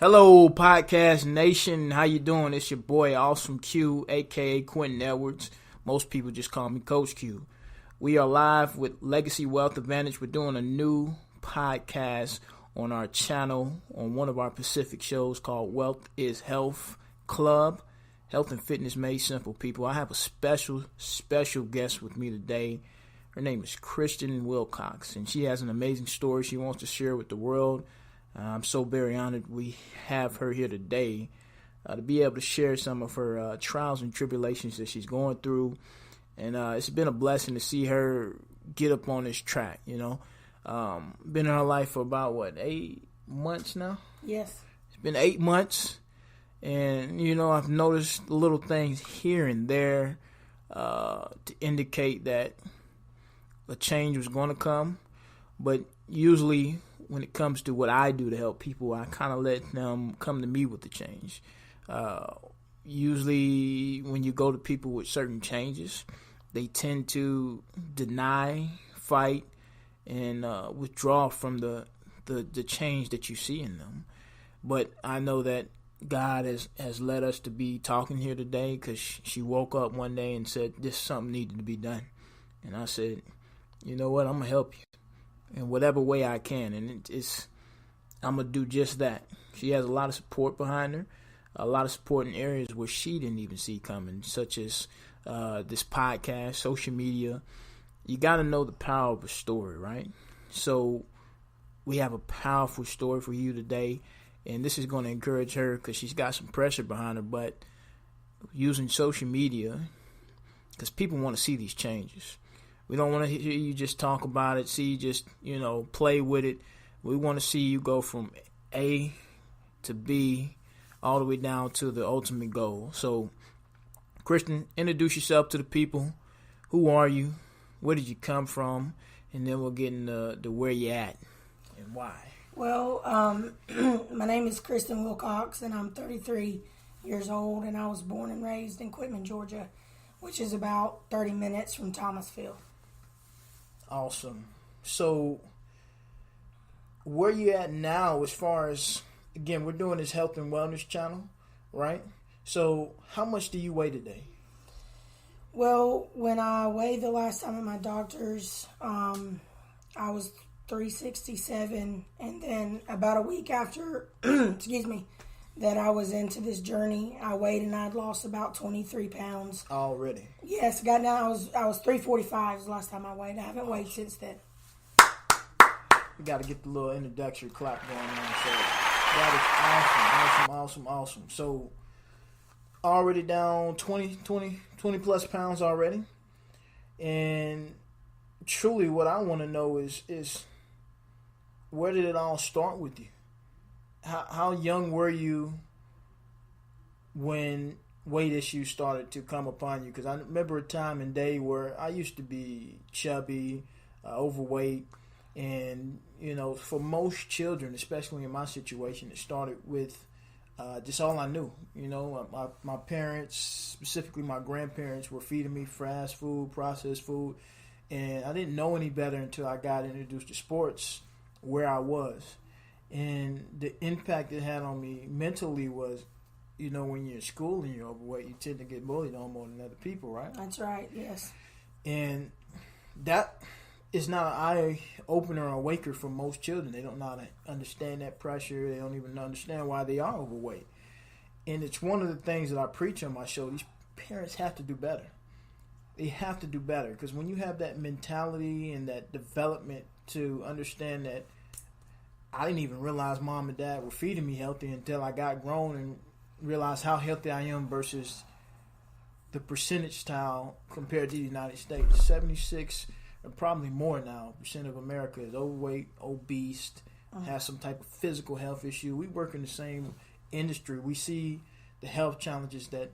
Hello, Podcast Nation. How you doing? It's your boy, Awesome Q, a.k.a. Quentin Edwards. Most people just call me Coach Q. We are live with Legacy Wealth Advantage. We're doing a new podcast on our channel on one of our Pacific shows called Wealth is Health Club. Health and fitness made simple, people. I have a special guest with me today. Her name is Kristen Wilcox, and she has an amazing story she wants to share with the world. I'm so very honored we have her here today to be able to share some of her trials and tribulations that she's going through. And it's been a blessing to see her get up on this track, you know. Been in her life for about, 8 months now? Yes. It's been 8 months. And, you know, I've noticed little things here and there to indicate that a change was going to come. But usually when it comes to what I do to help people, I kind of let them come to me with the change. Usually when you go to people with certain changes, they tend to deny, fight, and withdraw from the change that you see in them. But I know that God has led us to be talking here today because she woke up one day and said, this something needed to be done. And I said, you know what, I'm going to help you in whatever way I can, and I'm going to do just that. She has a lot of support behind her, a lot of support in areas where she didn't even see coming, such as this podcast, social media. You got to know the power of a story, right? So we have a powerful story for you today, and this is going to encourage her because she's got some pressure behind her, but using social media, because people want to see these changes. We don't want to hear you just talk about it, see you just, play with it. We want to see you go from A to B all the way down to the ultimate goal. So, Kristen, introduce yourself to the people. Who are you? Where did you come from? And then we'll get into where you're at and why. Well, my name is Kristen Wilcox, and I'm 33 years old, and I was born and raised in Quitman, Georgia, which is about 30 minutes from Thomasville. Awesome. So, where you at now as far as, again, we're doing this health and wellness channel, right? So, how much do you weigh today? Well, when I weighed the last time at my doctor's, I was 367, and then about a week after, that I was into this journey, I weighed and I'd lost about 23 pounds. Already? Yes, got down. I was 345 was the last time I weighed. I haven't weighed since then. We got to get the little introductory clap going on. So that is awesome. So already down 20 plus pounds already. And truly what I want to know is where did it all start with you? How young were you when weight issues started to come upon you? Because I remember a time and day where I used to be chubby, overweight, and for most children, especially in my situation, it started with just all I knew. My parents, specifically my grandparents, were feeding me fast food, processed food, and I didn't know any better until I got introduced to sports where I was. And the impact it had on me mentally was, when you're in school and you're overweight, you tend to get bullied on more than other people, right? That's right, yes. And that is not an eye-opener or waker for most children. They don't know how to understand that pressure. They don't even understand why they are overweight. And it's one of the things that I preach on my show. These parents have to do better. They have to do better because when you have that mentality and that development to understand that I didn't even realize mom and dad were feeding me healthy until I got grown and realized how healthy I am versus the percentage style compared to the United States. 76 and probably more now percent of America is overweight, obese, has some type of physical health issue. We work in the same industry. We see the health challenges that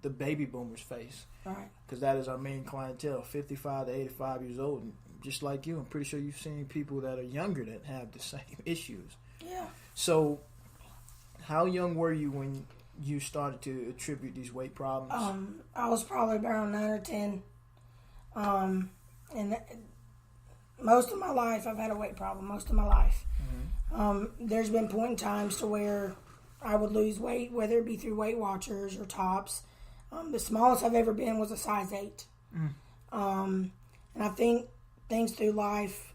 the baby boomers face. Right. Because that is our main clientele, 55 to 85 years old. And just like you, I'm pretty sure you've seen people that are younger that have the same issues. Yeah. So, how young were you when you started to attribute these weight problems? I was probably around 9 or 10. And most of my life, I've had a weight problem. Most of my life. Mm-hmm. There's been point in times to where I would lose weight, whether it be through Weight Watchers or Tops. The smallest I've ever been was a size 8. And I think things through life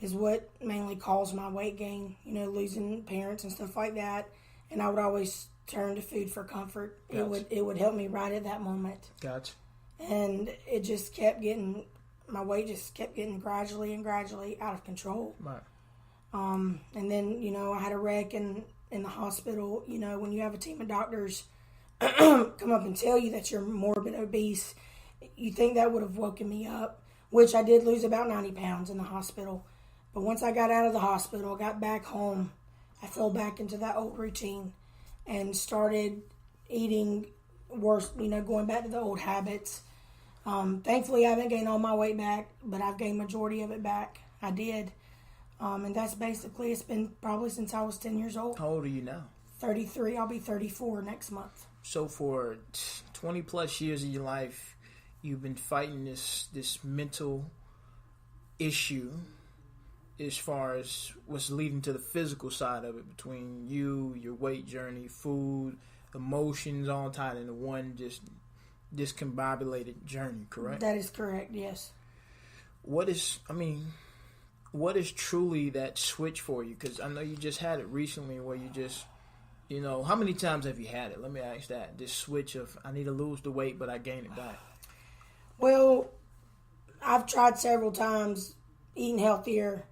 is what mainly caused my weight gain, losing parents and stuff like that. And I would always turn to food for comfort. Gotcha. It would help me right at that moment. Gotcha. And it just kept getting, my weight just kept getting gradually out of control. Right. And then, I had a wreck in the hospital. When you have a team of doctors come up and tell you that you're morbid obese, you think that would have woken me up, which I did lose about 90 pounds in the hospital. But once I got out of the hospital, got back home, I fell back into that old routine and started eating worse, going back to the old habits. Thankfully, I haven't gained all my weight back, but I've gained majority of it back. I did. And that's basically, it's been probably since I was 10 years old. How old are you now? 33. I'll be 34 next month. So for 20 plus years of your life, you've been fighting this mental issue as far as what's leading to the physical side of it, between you, your weight journey, food, emotions, all tied into one just discombobulated journey, correct? That is correct, yes. What is truly that switch for you? Because I know you just had it recently where you just, how many times have you had it? Let me ask that. This switch of, I need to lose the weight, but I gain it back. Well, I've tried several times eating healthier,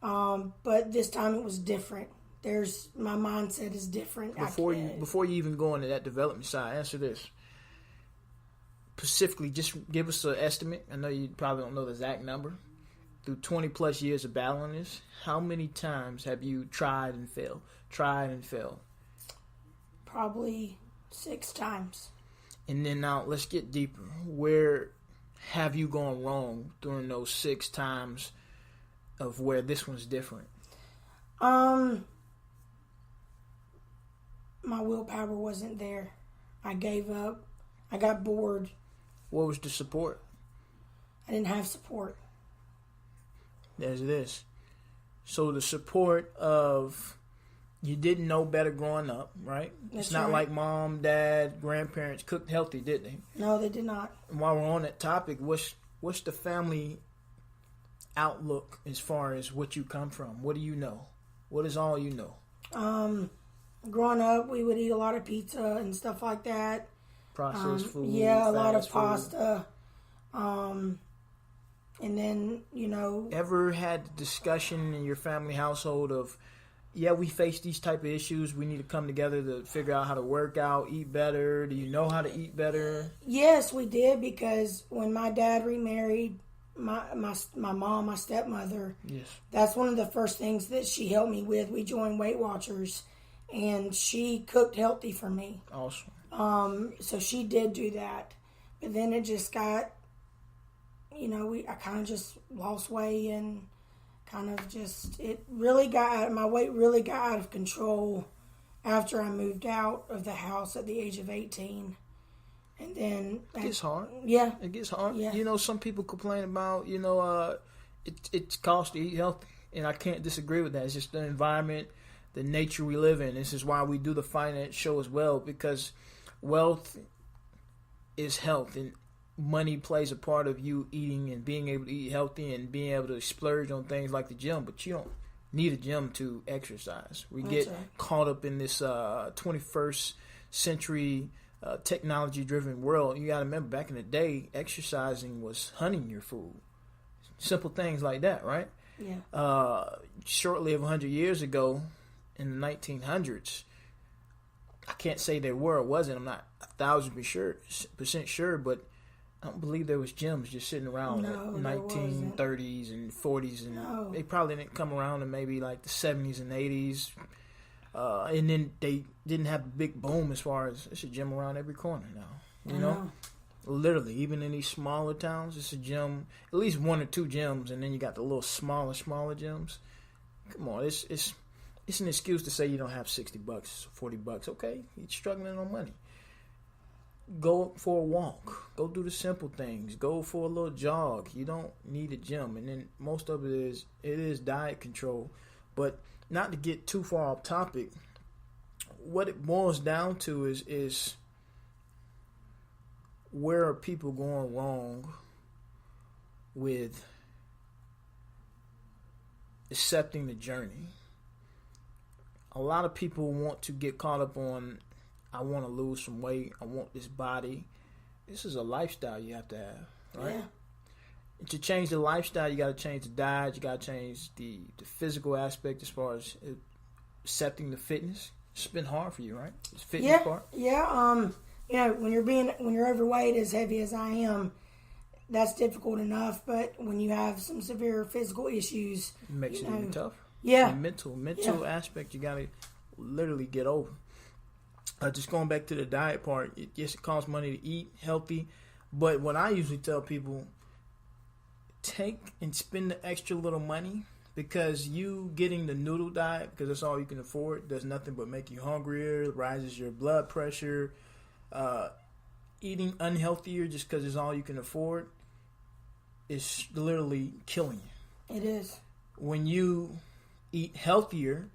but this time it was different. My mindset is different. Before you even go into that development side, answer this. Specifically, just give us an estimate. I know you probably don't know the exact number. Through 20 plus years of battling this, how many times have you tried and failed? Probably 6 times. And then now let's get deeper. Where have you gone wrong during those 6 times of where this one's different? My willpower wasn't there. I gave up. I got bored. What was the support? I didn't have support. There's this. So the support of, you didn't know better growing up, right? That's it's not right. like mom, dad, grandparents cooked healthy, did they? No, they did not. And while we're on that topic, what's the family outlook as far as what you come from? What do you know? What is all you know? Growing up, we would eat a lot of pizza and stuff like that. Processed food. Yeah, a lot of food. pasta. And then, Ever had the discussion in your family household of, we face these type of issues. We need to come together to figure out how to work out, eat better. Do you know how to eat better? Yes, we did, because when my dad remarried my mom, my stepmother, yes, that's one of the first things that she helped me with. We joined Weight Watchers, and she cooked healthy for me. Awesome. So she did do that. But then it just got, I kind of just lost weight, and kind of just, my weight really got out of control after I moved out of the house at the age of 18. And then it gets hard. Yeah. It gets hard. Yeah. Some people complain about, it's cost to eat healthy. And I can't disagree with that. It's just the environment, the nature we live in. This is why we do the finance show as well, because wealth is health, and money plays a part of you eating and being able to eat healthy and being able to splurge on things like the gym. But you don't need a gym to exercise. We get caught up in this 21st century technology-driven world. You got to remember, back in the day, exercising was hunting your food. Simple things like that, right? Yeah. Shortly of 100 years ago, in the 1900s, I can't say there were or wasn't. I'm not 1,000% sure, but I don't believe there was gyms just sitting around in the 1930s and 40s, and they probably didn't come around in maybe like the 70s and 80s. And then they didn't have a big boom as far as there's a gym around every corner now. You know? Literally, even in these smaller towns, it's a gym, at least 1 or 2 gyms, and then you got the little smaller gyms. Come on, it's an excuse to say you don't have $60, $40. Okay, you're struggling on money. Go for a walk. Go do the simple things. Go for a little jog. You don't need a gym. And then most of it is diet control. But not to get too far off topic, what it boils down to is where are people going wrong with accepting the journey. A lot of people want to get caught up on, I want to lose some weight, I want this body. This is a lifestyle you have to have, right? Yeah. To change the lifestyle, you got to change the diet, you got to change the physical aspect as far as accepting the fitness. It's been hard for you, right? The fitness part. Yeah. When you're overweight, as heavy as I am, that's difficult enough. But when you have some severe physical issues, it makes it even tough. Yeah. The mental aspect you got to literally get over. Just going back to the diet part, yes, it costs money to eat healthy, but what I usually tell people, take and spend the extra little money, because you getting the noodle diet, because that's all you can afford, does nothing but make you hungrier, rises your blood pressure. Eating unhealthier just because it's all you can afford is literally killing you. It is. When you eat healthier,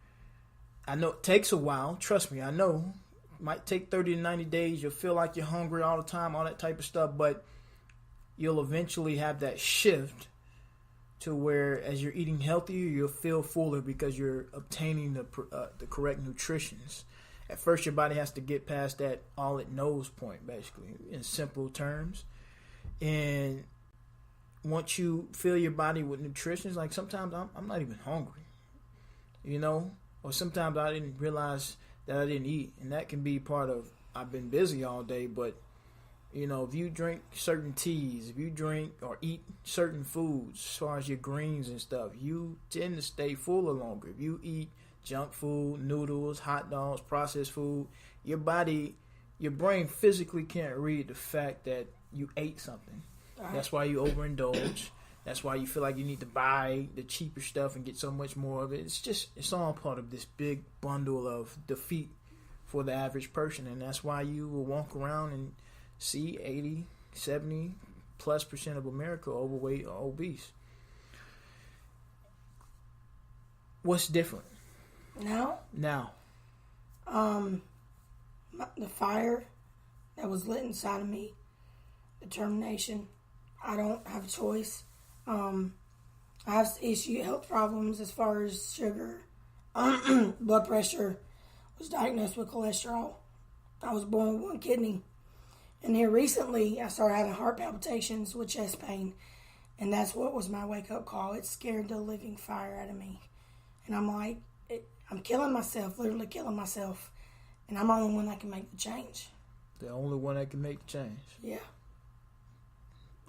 I know it takes a while. Trust me, I know. It might take 30 to 90 days. You'll feel like you're hungry all the time, all that type of stuff, but you'll eventually have that shift to where as you're eating healthier, you'll feel fuller because you're obtaining the correct nutritions. At first, your body has to get past that all it knows point, basically, in simple terms. And once you fill your body with nutrition, like sometimes I'm not even hungry, or sometimes I didn't realize that I didn't eat. And that can be part of, I've been busy all day, but, if you drink certain teas, if you drink or eat certain foods, as far as your greens and stuff, you tend to stay fuller longer. If you eat junk food, noodles, hot dogs, processed food, your brain physically can't read the fact that you ate something. Right. That's why you overindulge. That's why you feel like you need to buy the cheaper stuff and get so much more of it. It's all part of this big bundle of defeat for the average person. And that's why you will walk around and see 80, 70 plus % of America overweight or obese. What's different? Now. The fire that was lit inside of me, determination. I don't have a choice. I have health problems as far as sugar, blood pressure. Was diagnosed with cholesterol. I was born with one kidney. And here recently, I started having heart palpitations with chest pain. And that's what was my wake-up call. It scared the living fire out of me. And I'm like, I'm killing myself, literally killing myself. And I'm the only one that can make the change. The only one that can make the change. Yeah.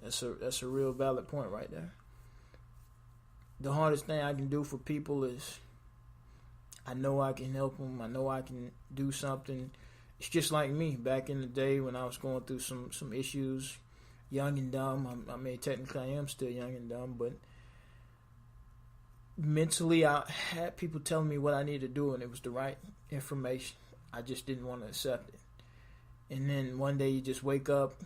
That's a real valid point right there. The hardest thing I can do for people is, I know I can help them. I know I can do something. It's just like me back in the day when I was going through some issues, young and dumb. I mean, technically I am still young and dumb, but mentally I had people telling me what I needed to do, and it was the right information. I just didn't want to accept it. And then one day you just wake up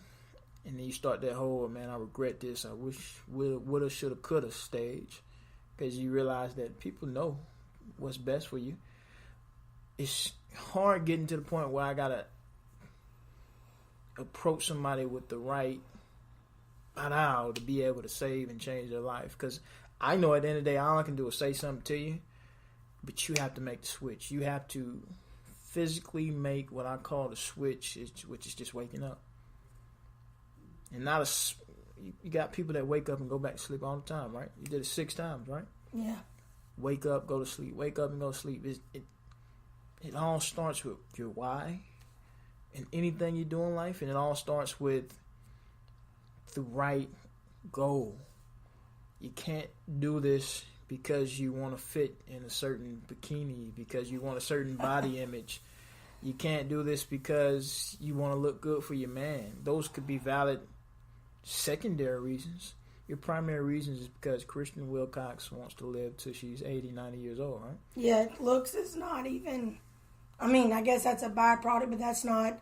and then you start that whole, man, I regret this. I wish, woulda, shoulda, coulda stage. Because you realize that people know what's best for you. It's hard getting to the point where I got to approach somebody with the right how to be able to save and change their life. Because I know at the end of the day, all I can do is say something to you, but you have to make the switch. You have to physically make what I call the switch, which is just waking up. And you got people that wake up and go back to sleep all the time, right? You did it 6 times, right? Yeah. Wake up, go to sleep. Wake up and go to sleep. It all starts with your why in anything you do in life, and it all starts with the right goal. You can't do this because you want to fit in a certain bikini, because you want a certain body image. You can't do this because you want to look good for your man. Those could be valid secondary reasons. Your primary reasons is because Kristen Wilcox wants to live till she's 80, 90 years old, right? Yeah, looks is not even, I guess that's a byproduct, but that's not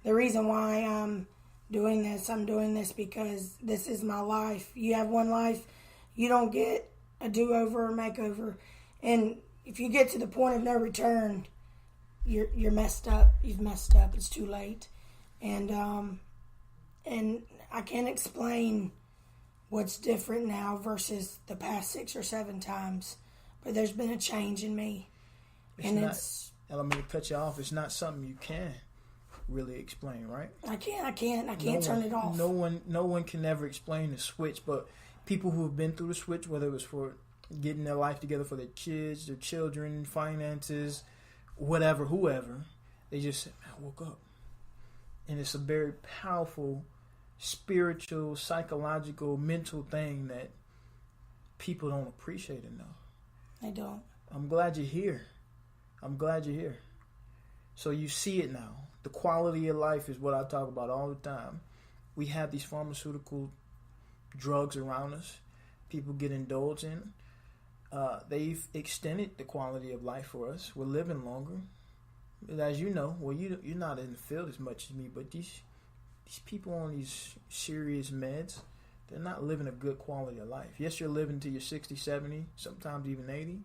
the reason why I'm doing this. I'm doing this because this is my life. You have one life. You don't get a do-over or makeover. And if you get to the point of no return, you're messed up. You've messed up. It's too late. And I can't explain what's different now versus the past 6 or 7 times. But there's been a change in me. I don't mean to cut you off. It's not something you can really explain, right? I can't turn it off. No one can ever explain the switch, but people who have been through the switch, whether it was for getting their life together for their kids, their children, finances, whatever, whoever, they just said, I woke up. And it's a very powerful spiritual, psychological, mental thing that people don't appreciate enough. They don't. I'm glad you're here. So you see it now. The quality of life is what I talk about all the time. We have these pharmaceutical drugs around us. People get indulged in. They've extended the quality of life for us. We're living longer. As you know, well, you're not in the field as much as me, but these people on these serious meds, they're not living a good quality of life. Yes, you're living to your 60, 70, sometimes even 80,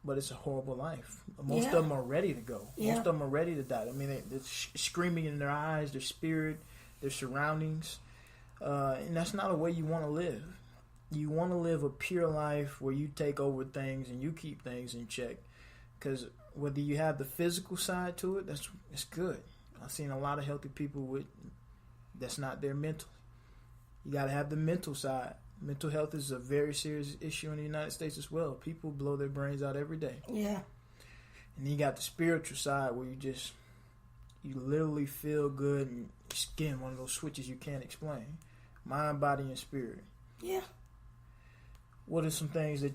but it's a horrible life. Most of them are ready to go. Yeah. Most of them are ready to die. I mean, they're screaming in their eyes, their spirit, their surroundings, and that's not a way you want to live. You want to live a pure life where you take over things and you keep things in check, because whether you have the physical side to it, it's good. I've seen a lot of healthy people that's not their mental. You got to have the mental side. Mental health is a very serious issue in the United States as well. People blow their brains out every day. Yeah. And then you got the spiritual side where you literally feel good, and it's again one of those switches you can't explain. Mind, body, and spirit. Yeah. What are some things that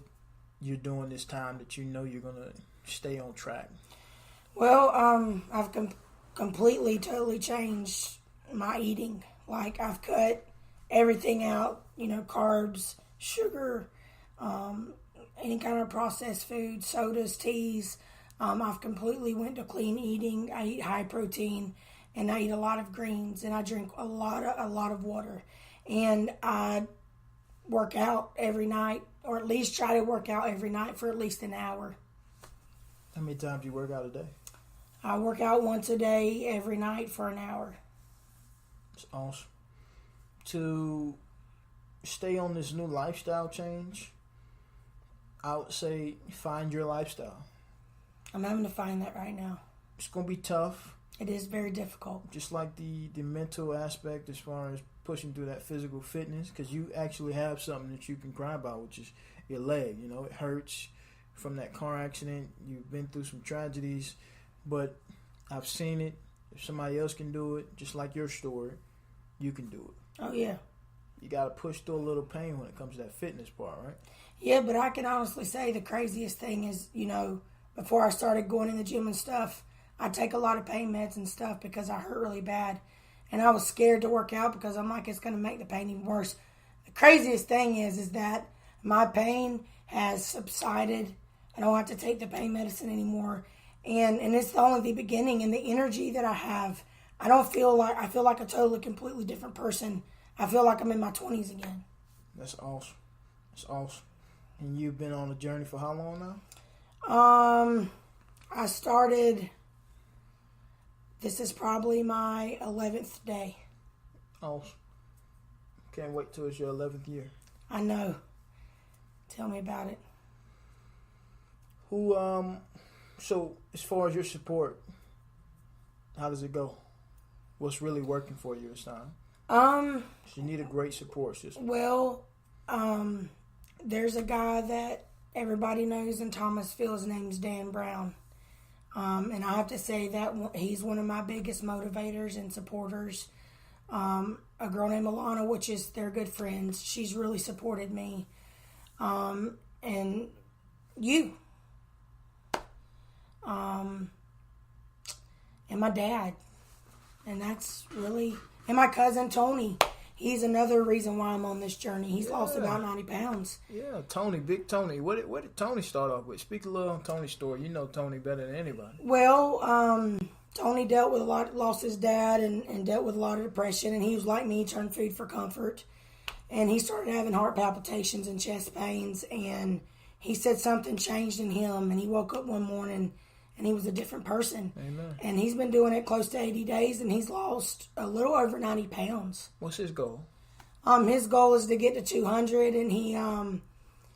you're doing this time that you know you're going to stay on track? Well, I've completely, totally changed my eating. Like, I've cut everything out, carbs, sugar, any kind of processed food, sodas, teas. I've completely went to clean eating. I eat high protein, and I eat a lot of greens, and I drink a lot of water. And I work out every night, or at least try to work out every night for at least an hour. How many times do you work out a day? I work out once a day every night for an hour. It's awesome. To stay on this new lifestyle change, I would say find your lifestyle. I'm having to find that right now. It's going to be tough. It is very difficult. Just like the mental aspect as far as pushing through that physical fitness, because you actually have something that you can cry about, which is your leg. It hurts from that car accident. You've been through some tragedies, but I've seen it. If somebody else can do it, just like your story, you can do it. Oh, yeah. You got to push through a little pain when it comes to that fitness part, right? Yeah, but I can honestly say the craziest thing is, before I started going in the gym and stuff, I take a lot of pain meds and stuff because I hurt really bad. And I was scared to work out because I'm like, it's going to make the pain even worse. The craziest thing is that my pain has subsided. I don't have to take the pain medicine anymore. And it's only the beginning. And the energy that I have, I feel like a totally, completely different person. I feel like I'm in my 20s again. That's awesome. That's awesome. And you've been on a journey for how long now? I started, this is probably my 11th day. Awesome. Can't wait till it's your 11th year. I know. Tell me about it. So as far as your support, how does it go? What's really working for you this time? You need a great support system. Well, there's a guy that everybody knows in Thomasville. His name's Dan Brown. And I have to say that he's one of my biggest motivators and supporters. A girl named Alana, which is they're good friends. She's really supported me. And you. And my dad. And that's really... And my cousin Tony. He's another reason why I'm on this journey. He's lost about 90 pounds. Yeah, Tony, big Tony. What did Tony start off with? Speak a little on Tony's story. You know Tony better than anybody. Well, Tony dealt with lost his dad and dealt with a lot of depression. And he was like me, he turned food for comfort. And he started having heart palpitations and chest pains. And he said something changed in him. And he woke up one morning and he was a different person. Amen. And he's been doing it close to 80 days, and he's lost a little over 90 pounds. What's his goal? His goal is to get to 200, and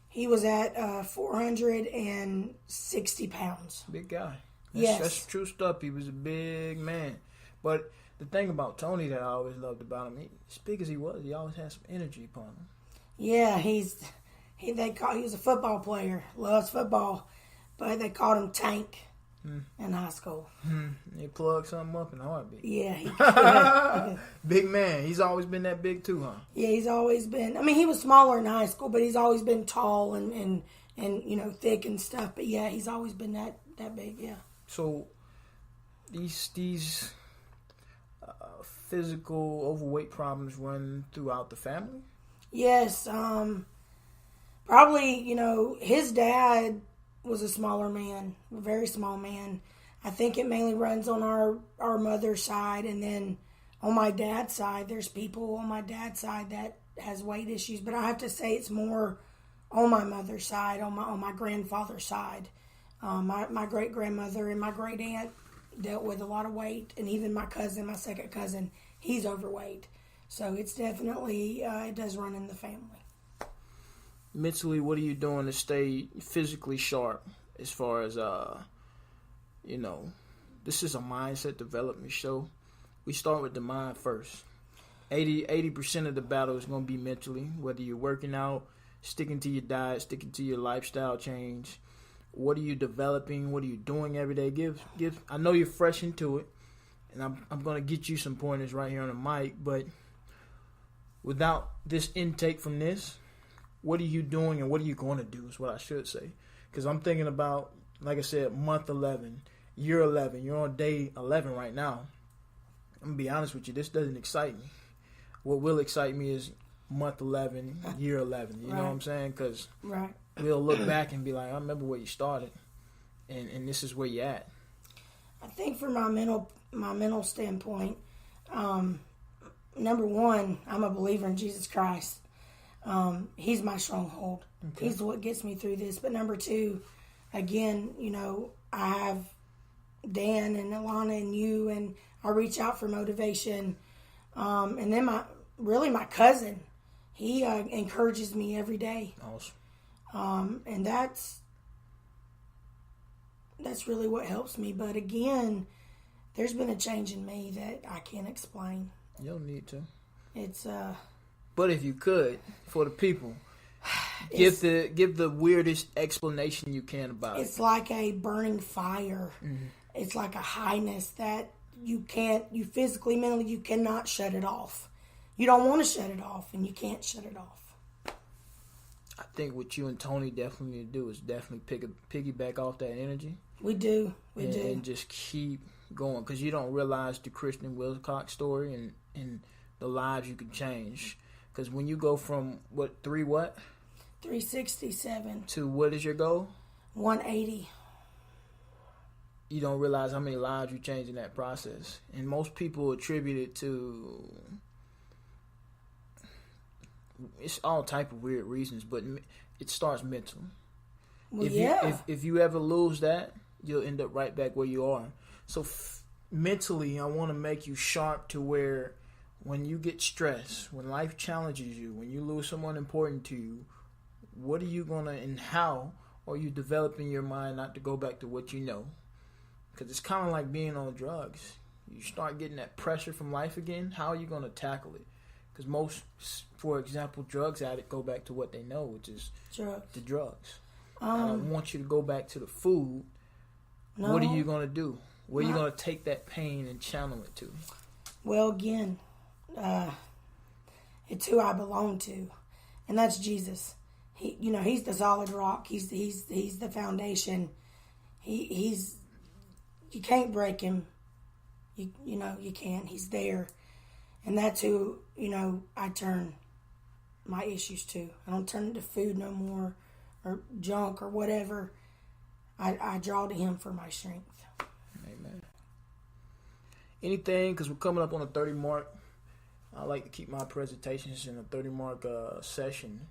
he was at 460 pounds. Big guy. Yes. That's true stuff. He was a big man. But the thing about Tony that I always loved about him, as big as he was, he always had some energy upon him. Yeah, he was a football player, loves football, but they called him Tank in high school. He plugged something up in a heartbeat. Yeah. Big man. He's always been that big too, huh? Yeah, he's always been. I mean, he was smaller in high school, but he's always been tall and thick and stuff. But yeah, he's always been that big. Yeah. So these physical overweight problems run throughout the family? Yes. Probably, his dad was a smaller man, a very small man. I think it mainly runs on our mother's side, and then on my dad's side, there's people on my dad's side that has weight issues. But I have to say it's more on my mother's side, on my grandfather's side. My great grandmother and my great aunt dealt with a lot of weight, and even my second cousin, he's overweight. So it's definitely it does run in the family. Mentally, what are you doing to stay physically sharp? As far as this is a mindset development show. We start with the mind first. 80% of the battle is going to be mentally. Whether you're working out, sticking to your diet, sticking to your lifestyle change. What are you developing? What are you doing every day? Give. I know you're fresh into it, and I'm going to get you some pointers right here on the mic. But without this intake from this, what are you doing and what are you going to do is what I should say. Because I'm thinking about, like I said, month 11, year 11. You're on day 11 right now. I'm going to be honest with you. This doesn't excite me. What will excite me is month 11, year 11. You know what I'm saying? Because we'll look back and be like, I remember where you started. And this is where you're at. I think from my mental standpoint, number one, I'm a believer in Jesus Christ. He's my stronghold. Okay. He's what gets me through this. But number two, again, I have Dan and Alana and you, and I reach out for motivation. And then my cousin, he encourages me every day. Awesome. And that's really what helps me. But again, there's been a change in me that I can't explain. You don't need to. It's But if you could, for the people, give the weirdest explanation you can about it. It's like a burning fire. Mm-hmm. It's like a highness that you physically, mentally, you cannot shut it off. You don't want to shut it off, and you can't shut it off. I think what you and Tony definitely need to do is definitely piggyback off that energy. We do. And just keep going, because you don't realize the Kristen Wilcox story and the lives you can change. Because when you go from 367 to what is your goal? 180. You don't realize how many lives you change in that process. And most people attribute it to, it's all type of weird reasons, but it starts mental. Well, if you ever lose that, you'll end up right back where you are. So mentally, I want to make you sharp to where when you get stressed, when life challenges you, when you lose someone important to you, what are you and how are you developing your mind not to go back to what you know? Because it's kind of like being on drugs. You start getting that pressure from life again. How are you going to tackle it? Because most, for example, drugs addicts go back to what they know, which is the drugs. I don't want you to go back to the food. No. What are you going to do? Where are you going to take that pain and channel it to? Well, again, it's who I belong to, and that's Jesus. He's the solid rock. He's the foundation. He's you can't break him. You can't. He's there, and that's who I turn my issues to. I don't turn it to food no more, or junk or whatever. I draw to him for my strength. Amen. Anything, because we're coming up on the 30 mark. I like to keep my presentations in a 30 mark session.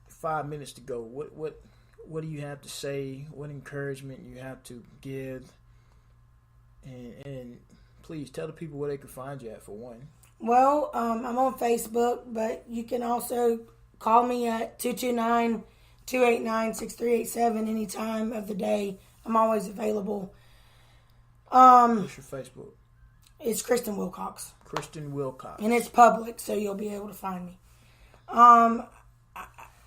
5 minutes to go. What what do you have to say? What encouragement you have to give? And please tell the people where they can find you at, for one. Well, I'm on Facebook, but you can also call me at 229-289-6387 any time of the day. I'm always available. What's your Facebook? It's Kristen Wilcox. Kristen Wilcox. And it's public, so you'll be able to find me.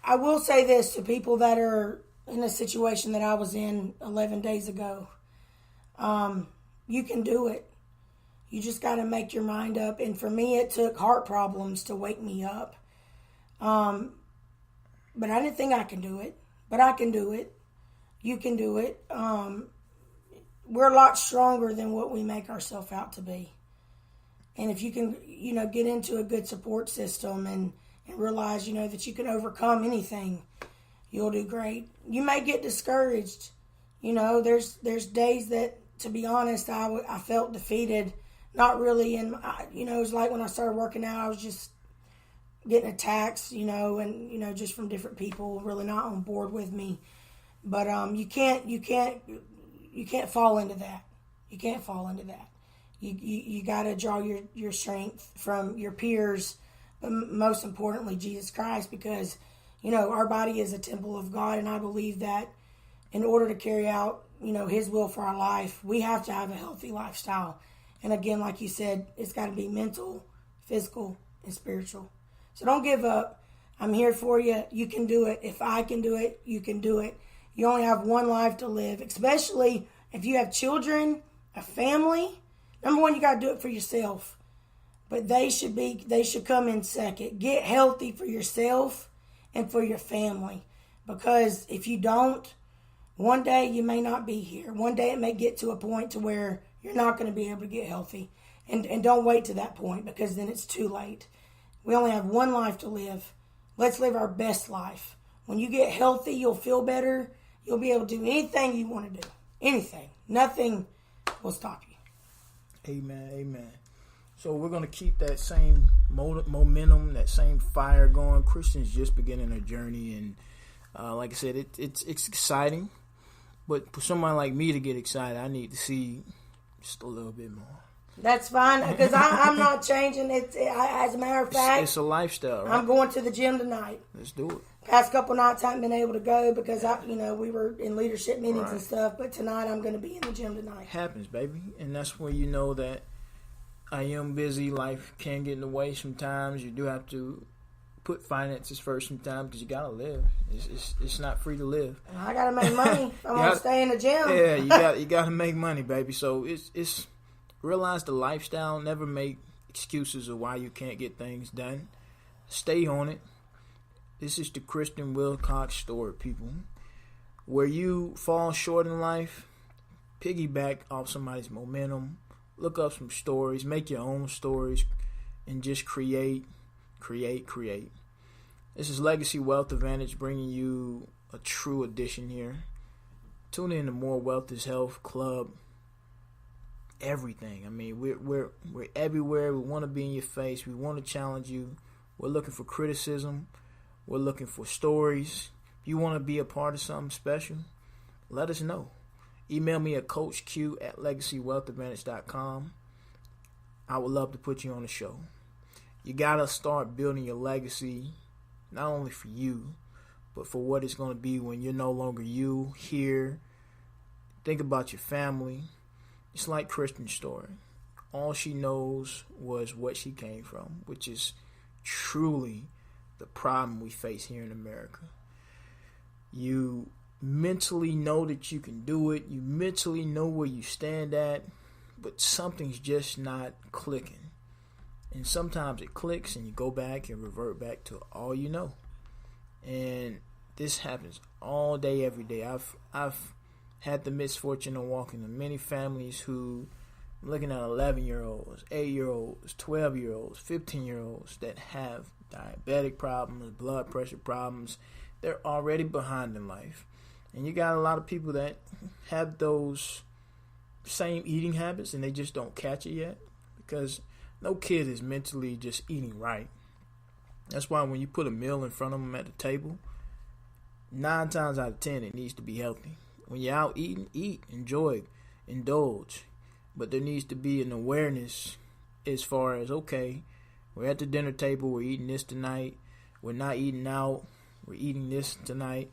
I will say this to people that are in a situation that I was in 11 days ago. You can do it. You just got to make your mind up. And for me, it took heart problems to wake me up. But I didn't think I can do it. But I can do it. You can do it. We're a lot stronger than what we make ourselves out to be. And if you can, get into a good support system and realize, that you can overcome anything, you'll do great. You may get discouraged. There's days that, to be honest, I felt defeated. Not really it was like when I started working out, I was just getting attacks, and, just from different people really not on board with me. But you can't fall into that. You can't fall into that. You got to draw your strength from your peers, but most importantly, Jesus Christ, because, our body is a temple of God, and I believe that in order to carry out, His will for our life, we have to have a healthy lifestyle. And again, like you said, it's got to be mental, physical, and spiritual. So don't give up. I'm here for you. You can do it. If I can do it, you can do it. You only have one life to live, especially if you have children, a family. Number one, you got to do it for yourself. But they should come in second. Get healthy for yourself and for your family. Because if you don't, one day you may not be here. One day it may get to a point to where you're not going to be able to get healthy. And don't wait to that point, because then it's too late. We only have one life to live. Let's live our best life. When you get healthy, you'll feel better. You'll be able to do anything you want to do. Anything. Nothing will stop you. Amen. Amen. So we're going to keep that same momentum, that same fire going. Kristen's just beginning her journey. And like I said, it's exciting. But for someone like me to get excited, I need to see just a little bit more. That's fine, because I'm not changing. As a matter of fact, it's a lifestyle, right? I'm going to the gym tonight. Let's do it. Past couple nights I haven't been able to go because we were in leadership meetings and stuff. But tonight I'm going to be in the gym tonight. Happens, baby, and that's when you know that I am busy. Life can get in the way sometimes. You do have to put finances first sometimes, because you gotta live. It's not free to live. I gotta make money. I'm gonna stay in the gym. Yeah, you gotta make money, baby. So it's realize the lifestyle. Never make excuses of why you can't get things done. Stay on it. This is the Kristen Wilcox story, people. Where you fall short in life, piggyback off somebody's momentum. Look up some stories. Make your own stories, and just create. This is Legacy Wealth Advantage, bringing you a true edition here. Tune in to More Wealth is Health Club. Everything. I mean, we're everywhere. We want to be in your face. We want to challenge you. We're looking for criticism. We're looking for stories. If you want to be a part of something special, let us know. Email me at coachq@legacywealthadvantage.com. I would love to put you on the show. You got to start building your legacy, not only for you, but for what it's going to be when you're no longer you here. Think about your family. It's like Kristen's story. All she knows was what she came from, which is truly the problem we face here in America. You mentally know that you can do it. You mentally know where you stand at, but something's just not clicking. And sometimes it clicks and you go back and revert back to all you know. And this happens all day, every day. I've had the misfortune of walking in many families who, I'm looking at 11-year-olds, 8-year-olds, 12-year-olds, 15-year-olds that have diabetic problems, blood pressure problems. They're already behind in life. And you got a lot of people that have those same eating habits and they just don't catch it yet, because no kid is mentally just eating right. That's why when you put a meal in front of them at the table, 9 times out of 10, it needs to be healthy. When you're out eating, eat, enjoy, indulge. But there needs to be an awareness as far as, okay, we're at the dinner table, we're eating this tonight, we're not eating out, we're eating this tonight,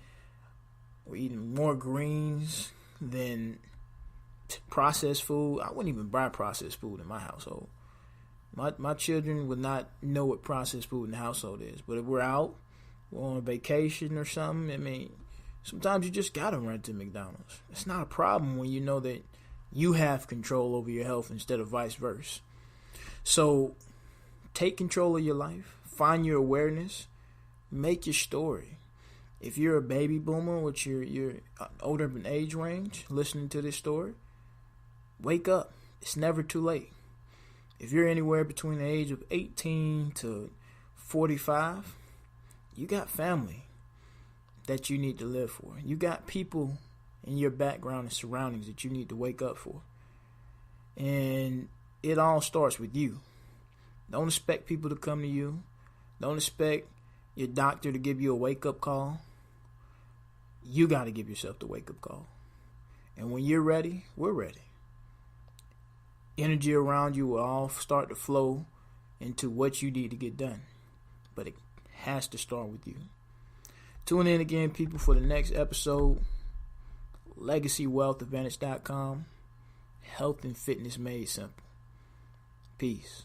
we're eating more greens than processed food. I wouldn't even buy processed food in my household. My children would not know what processed food in the household is. But if we're out, we're on a vacation or something, I mean, sometimes you just gotta run to McDonald's. It's not a problem when you know that you have control over your health instead of vice versa. So take control of your life, find your awareness, make your story. If you're a baby boomer, which you're older in age range, listening to this story, wake up. It's never too late. If you're anywhere between the age of 18 to 45, you got family that you need to live for. You got people in your background and surroundings that you need to wake up for. And it all starts with you. Don't expect people to come to you. Don't expect your doctor to give you a wake-up call. You got to give yourself the wake-up call. And when you're ready, we're ready. Energy around you will all start to flow into what you need to get done. But it has to start with you. Tune in again, people, for the next episode. LegacyWealthAdvantage.com. Health and fitness made simple. Peace.